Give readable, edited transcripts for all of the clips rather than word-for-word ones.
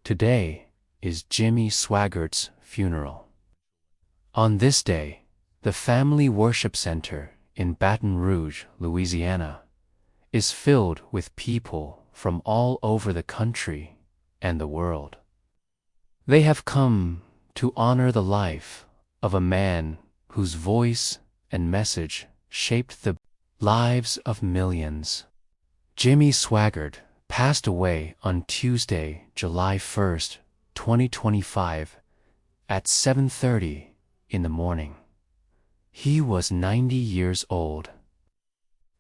Today is Jimmy Swaggert's funeral. On this day, the Family Worship Center in Baton Rouge, Louisiana, is filled with people from all over the country and the world. They have come to honor the life of a man whose voice and message shaped the lives of millions. Jimmy Swaggart passed away on Tuesday, July 1st, 2025, at 7:30 in the morning. He was 90 years old.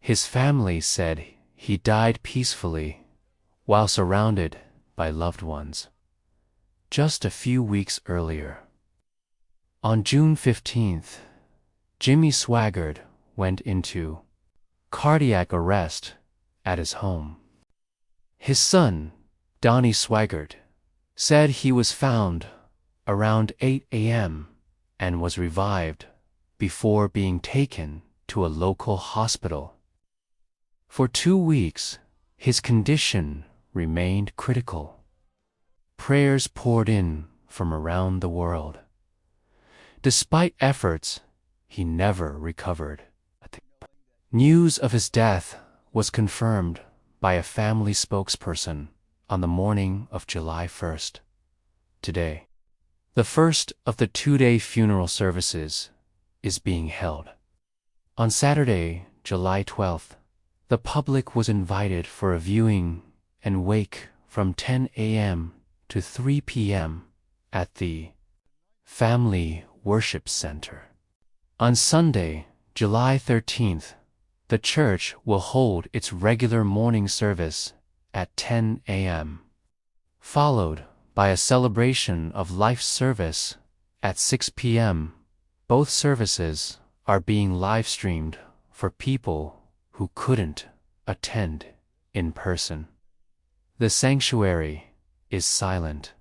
His family said he died peacefully while surrounded by loved ones. Just a few weeks earlier, on June 15th, Jimmy Swaggart went into cardiac arrest at his home. His son, Donnie Swaggart, said he was found around 8 a.m. and was revived before being taken to a local hospital. For 2 weeks, his condition remained critical. Prayers poured in from around the world. Despite efforts, he never recovered. News of his death was confirmed by a family spokesperson on the morning of July 1st. Today, the first of the 2-day funeral services is being held. On Saturday, July 12th, the public was invited for a viewing and wake from 10 a.m. to 3 p.m. at the Family Worship Center. On Sunday, July 13th, the church will hold its regular morning service at 10 a.m., followed by a celebration of life service at 6 p.m. Both services are being live-streamed for people who couldn't attend in person. The sanctuary is silent,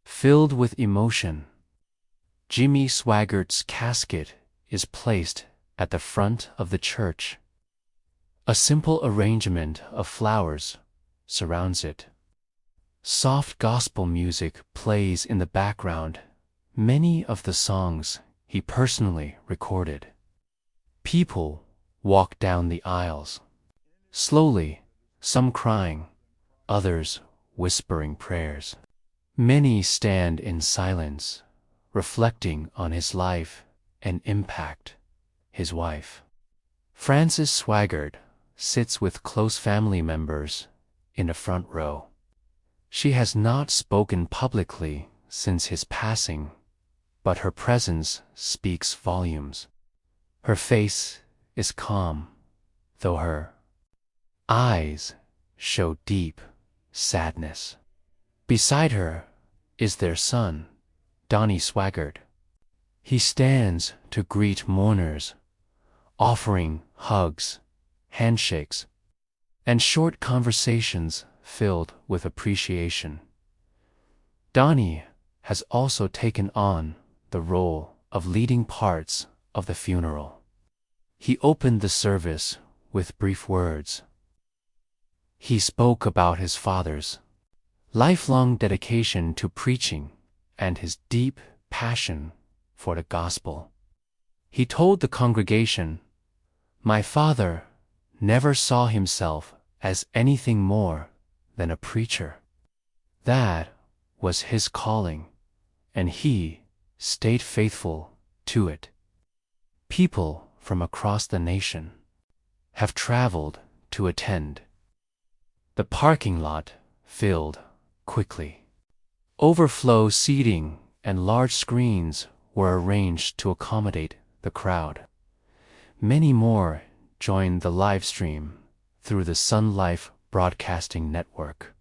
filled with emotion. Jimmy Swaggart's casket is placed at the front of the church. A simple arrangement of flowers surrounds it. Soft gospel music plays in the background, many of the songs he personally recorded. People walk down the aisles, slowly, some crying, others whispering prayers. Many stand in silence, reflecting on his life and impact. His wife, Frances Swaggart, sits with close family members in the front row. She has not spoken publicly since his passing, but her presence speaks volumes. Her face is calm, though her eyes show deep sadness. Beside her is their son, Donnie Swaggart. He stands to greet mourners, offering hugs, handshakes, and short conversations filled with appreciation. Donnie has also taken on the role of leading parts of the funeral. He opened the service with brief words. He spoke about his father's lifelong dedication to preaching and his deep passion for the gospel. He told the congregation, "My father never saw himself as anything more than a preacher. That was his calling, and he stayed faithful to it." People from across the nation have traveled to attend. The parking lot filled quickly. Overflow seating and large screens were arranged to accommodate the crowd. Many more joined the live stream through the Sun Life broadcasting network.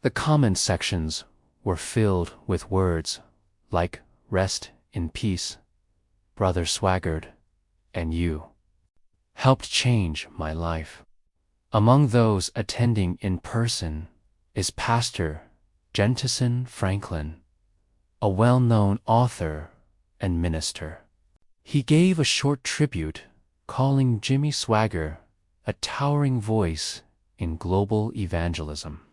The comment sections were filled with words like "Rest in peace, Brother Swaggart," and "You helped change my life." Among those attending in person is Pastor Jentison Franklin, a well-known author and minister. He gave a short tribute, calling Jimmy Swaggart a towering voice in global evangelism.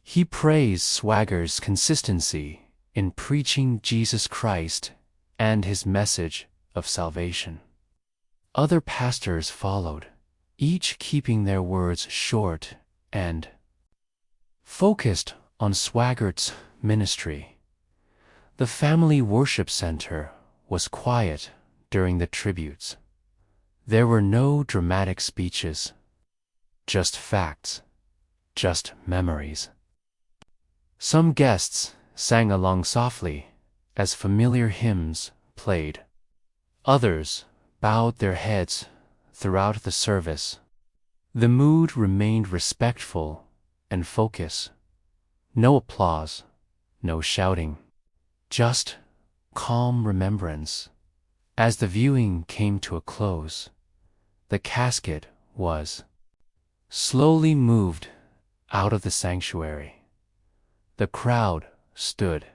He praised Swaggert's consistency in preaching Jesus Christ and his message of salvation. Other pastors followed, each keeping their words short and focused on Swaggert's ministry. The family worship center was quiet during the tributes. There were no dramatic speeches, just facts, just memories. Some guests sang along softly as familiar hymns played. Others bowed their heads throughout the service. The mood remained respectful and focused. No applause, no shouting, just calm remembrance. As the viewing came to a close, the casket was slowly moved out of the sanctuary. The crowd stood.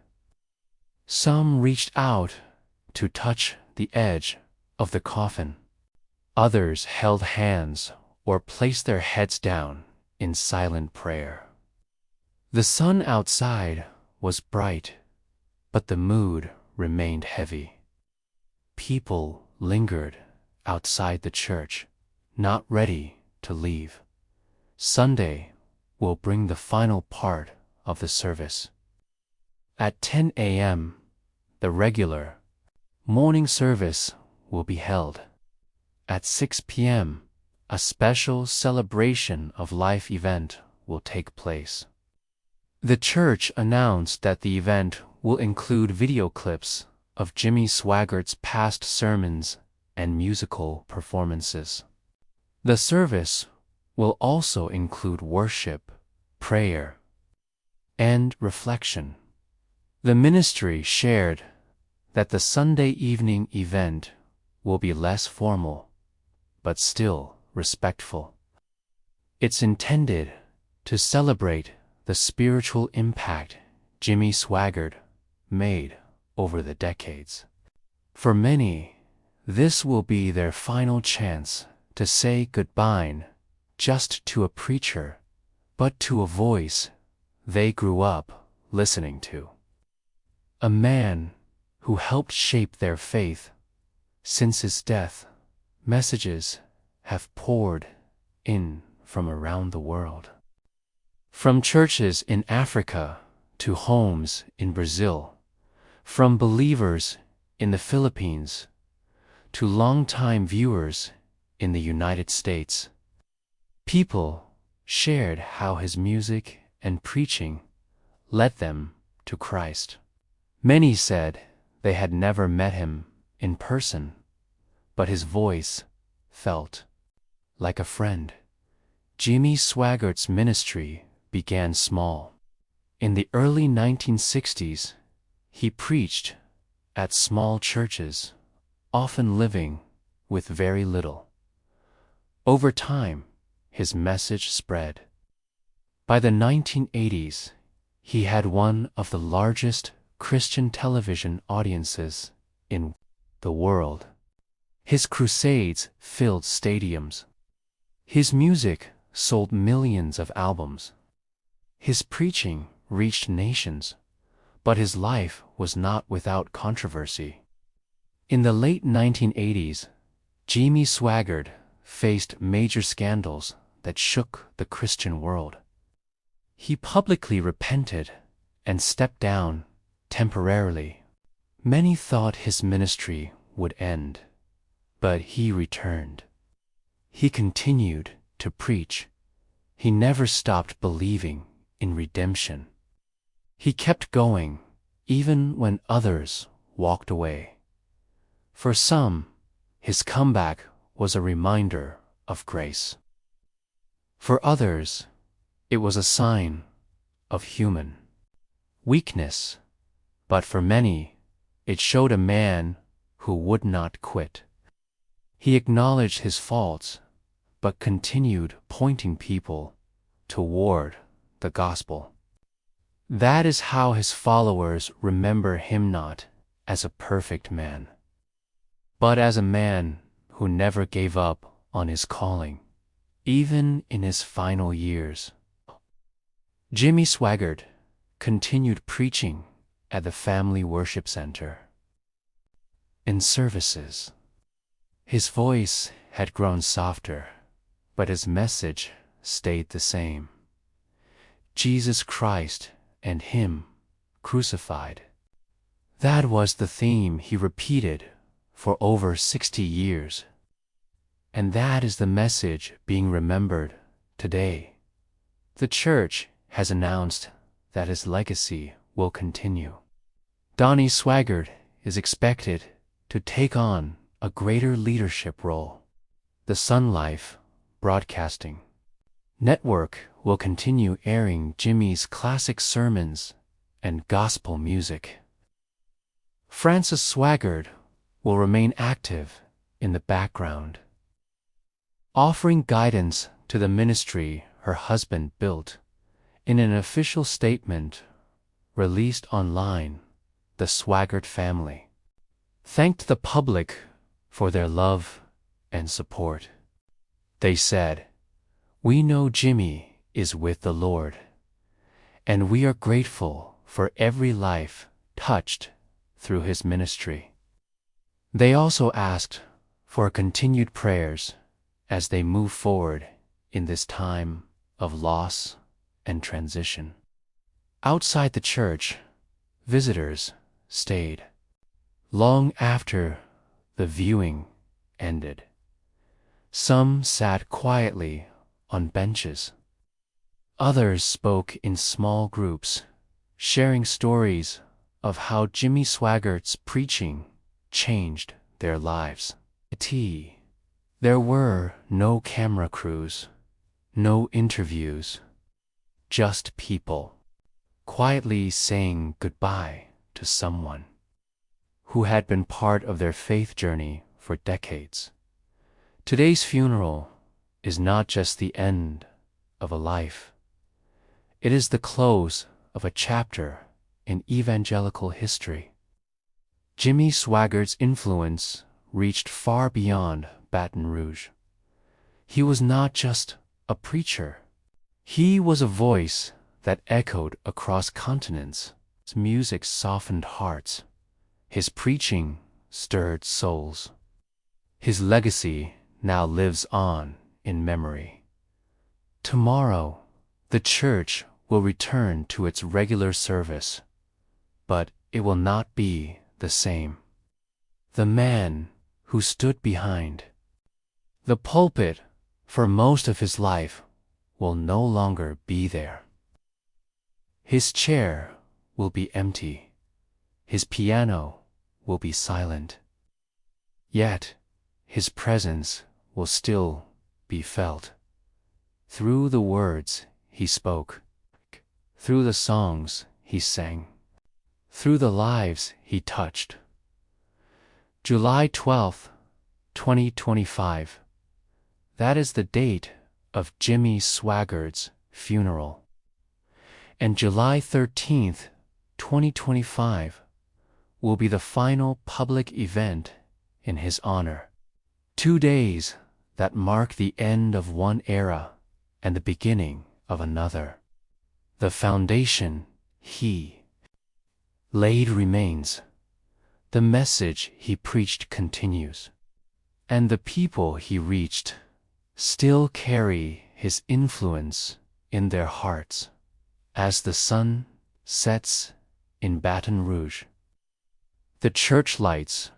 Some reached out to touch the edge of the coffin. Others held hands or placed their heads down in silent prayer. The sun outside was bright, but the mood remained heavy. People lingered outside the church, not ready to leave. Sunday will bring the final part of the service. At 10 a.m., the regular morning service will be held. At 6 p.m., a special celebration of life event will take place. The church announced that the event will include video clips of Jimmy Swaggart's past sermons and musical performances. The service will also include worship, prayer, and reflection. The ministry shared that the Sunday evening event will be less formal, but still respectful. It's intended to celebrate the spiritual impact Jimmy Swaggart made over the decades. For many, this will be their final chance to say goodbye just to a preacher, but to a voice they grew up listening to. A man who helped shape their faith. Since his death, messages have poured in from around the world. From churches in Africa to homes in Brazil, from believers in the Philippines to longtime viewers in the United States. People shared how his music and preaching led them to Christ. Many said they had never met him in person, but his voice felt like a friend. Jimmy Swaggart's ministry began small. In the early 1960s, he preached at small churches, often living with very little. Over time, his message spread. By the 1980s, he had one of the largest Christian television audiences in the world. His crusades filled stadiums. His music sold millions of albums. His preaching reached nations, but his life was not without controversy. In the late 1980s, Jimmy Swaggart faced major scandals that shook the Christian world. He publicly repented and stepped down temporarily. Many thought his ministry would end, but he returned. He continued to preach. He never stopped believing in redemption. He kept going, even when others walked away. For some, his comeback was a reminder of grace. For others, it was a sign of human weakness, but for many, it showed a man who would not quit. He acknowledged his faults, but continued pointing people toward the gospel. That is how his followers remember him, not as a perfect man, but as a man who never gave up on his calling, even in his final years. Jimmy Swaggart continued preaching at the family worship center. In services, his voice had grown softer, but his message stayed the same. Jesus Christ and Him crucified. That was the theme he repeated for over 60 years. And that is the message being remembered today. The church has announced that his legacy will continue. Donnie Swaggart is expected to take on a greater leadership role. The Sun Life Broadcasting Network will continue airing Jimmy's classic sermons and gospel music. Frances Swaggart will remain active in the background, offering guidance to the ministry her husband built. In an official statement released online, the Swaggart family thanked the public for their love and support. They said, "We know Jimmy is with the Lord, and we are grateful for every life touched through his ministry." They also asked for continued prayers as they move forward in this time of loss and transition. Outside the church, visitors stayed long after the viewing ended. Some sat quietly on benches. Others spoke in small groups, sharing stories of how Jimmy Swaggart's preaching changed their lives. There were no camera crews, no interviews, just people quietly saying goodbye to someone who had been part of their faith journey for decades. Today's funeral is not just the end of a life. It is the close of a chapter in evangelical history. Jimmy Swaggart's influence reached far beyond Baton Rouge. He was not just a preacher. He was a voice that echoed across continents. His music softened hearts. His preaching stirred souls. His legacy now lives on in memory. Tomorrow, the church will return to its regular service, but it will not be the same. The man who stood behind the pulpit for most of his life will no longer be there. His chair will be empty. His piano will be silent. Yet, his presence will still be felt. Through the words he spoke, through the songs he sang, through the lives he touched. July 12th, 2025. That is the date of Jimmy Swaggart's funeral. And July 13th, 2025 will be the final public event in his honor. 2 days that mark the end of one era and the beginning of another. The foundation he laid remains. The message he preached continues. And the people he reached still carry his influence in their hearts. As the sun sets in Baton Rouge, the church lights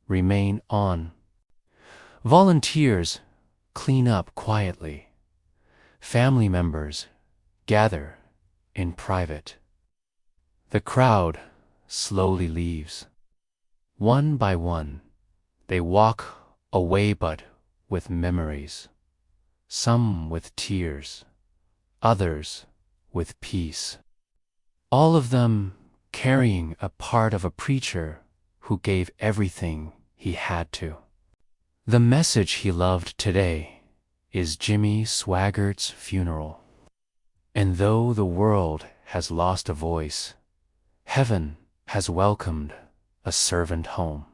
remain on. Volunteers clean up quietly. Family members gather in private. The crowd slowly leaves. One by one, they walk away, but with memories. Some with tears, others with peace. All of them carrying a part of a preacher who gave everything he had to. The message he loved today is Jimmy Swaggart's funeral. And though the world has lost a voice, heaven has welcomed a servant home.